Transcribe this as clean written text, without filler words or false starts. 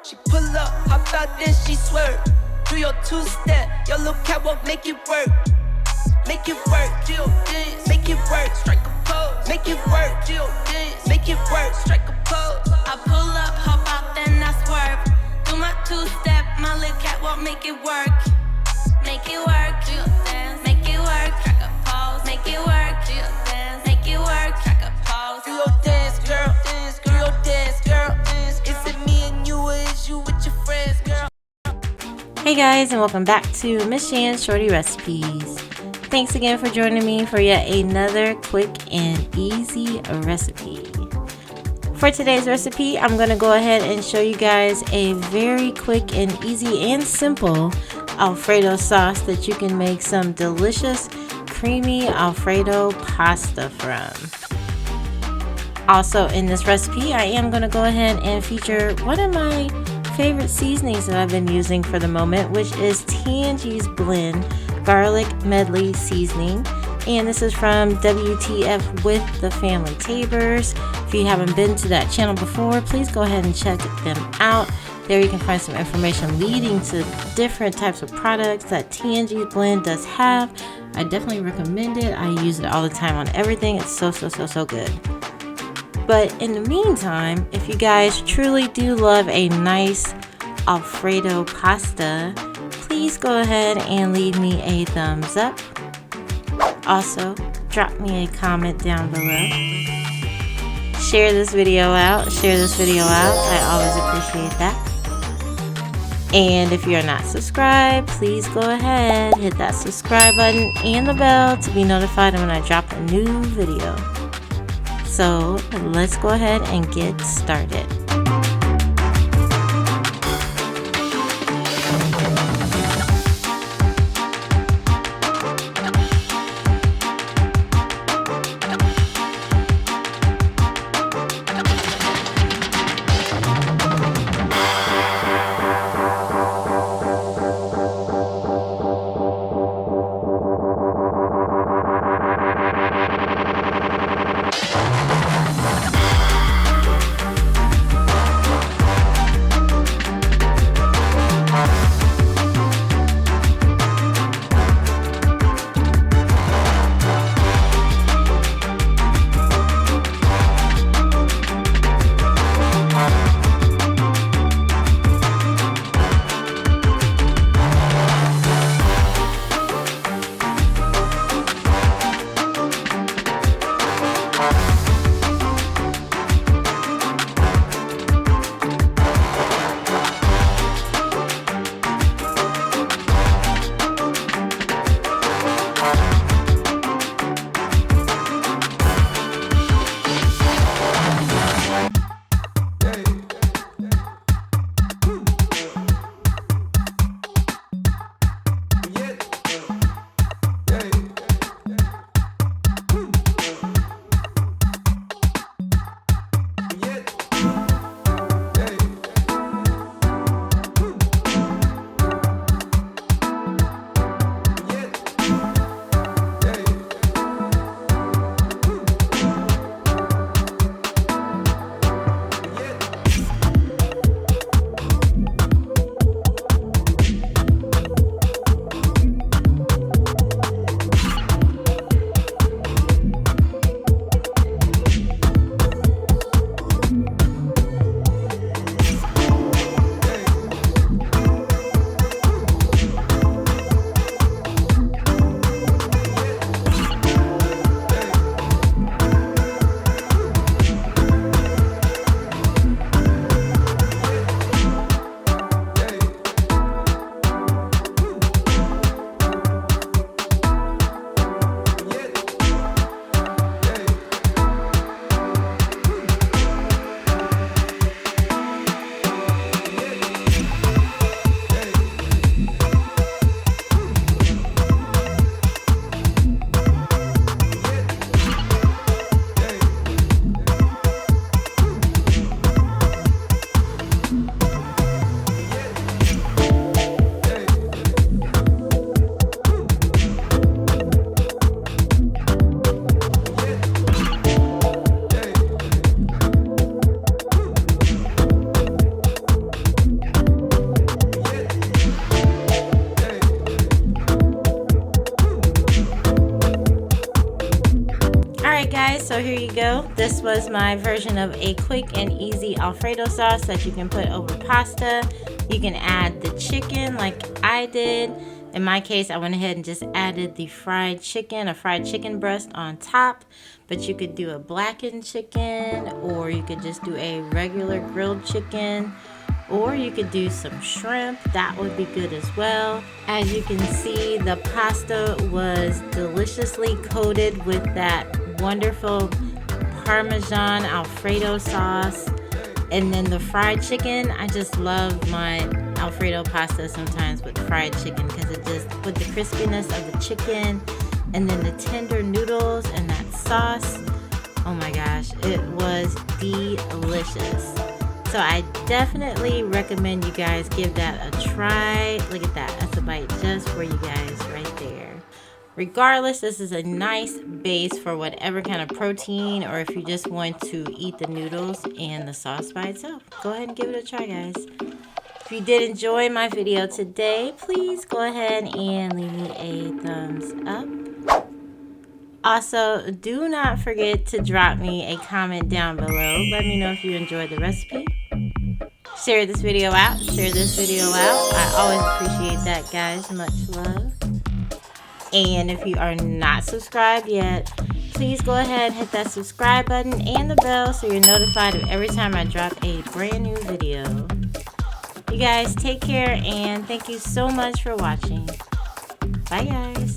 She pull up, hop out, then she swerve. Do your two-step, your little catwalk, make it work. Make it work, Jill dance, make it work, strike a pose. Make it work, Jill dance, make it work, strike a pose. I pull up, hop out, then I swerve. Do my two-step, my little catwalk, make it work. Make it work, Jill dance, make it work, strike a pose. Make it work, Jill dance, make it work, strike a pose. Do your dance, girl, dance, do your dance, girl, dance. Is it me and you, or is you with your friends, girl? Hey guys, and welcome back to Miss Shan's Shorty Recipes. Thanks again for joining me for yet another quick and easy recipe. For today's recipe, I'm going to go ahead and show you guys a very quick and easy and simple Alfredo sauce that you can make some delicious creamy Alfredo pasta from. Also in this recipe, I am going to go ahead and feature one of my favorite seasonings that I've been using for the moment, which is Tangie's Blend Garlic Medley Seasoning. And this is from WTF with the Family Tabers. If you haven't been to that channel before, please go ahead and check them out. There you can find some information leading to different types of products that Tangie's Blend does have. I definitely recommend it. I use it all the time on everything. It's so good. But in the meantime, if you guys truly do love a nice Alfredo pasta, please go ahead and leave me a thumbs up. Also, drop me a comment down below. Share this video out. I always appreciate that. And if you're not subscribed, please go ahead, hit that subscribe button and the bell to be notified when I drop a new video. So let's go ahead and get started. So here you go. This was my version of a quick and easy Alfredo sauce that you can put over pasta. You can add the chicken like I did. In my case, I went ahead and just added the fried chicken, a fried chicken breast on top. But you could do a blackened chicken, or you could just do a regular grilled chicken, or you could do some shrimp. That would be good as well. As you can see, the pasta was deliciously coated with that wonderful Parmesan Alfredo sauce. And then the fried chicken, I just love my Alfredo pasta sometimes with fried chicken, because it just, with the crispiness of the chicken and then the tender noodles and that sauce, oh my gosh, it was delicious. So I definitely recommend you guys give that a try. Look at that, that's a bite just for you guys right there. Regardless, this is a nice base for whatever kind of protein, or if you just want to eat the noodles and the sauce by itself. Go ahead and give it a try, guys. If you did enjoy my video today, please go ahead and leave me a thumbs up. Also, do not forget to drop me a comment down below. Let me know if you enjoyed the recipe. Share this video out. Share this video out. I always appreciate that, guys. Much love. And if you are not subscribed yet, please go ahead and hit that subscribe button and the bell so you're notified of every time I drop a brand new video. You guys take care, and thank you so much for watching. Bye, guys.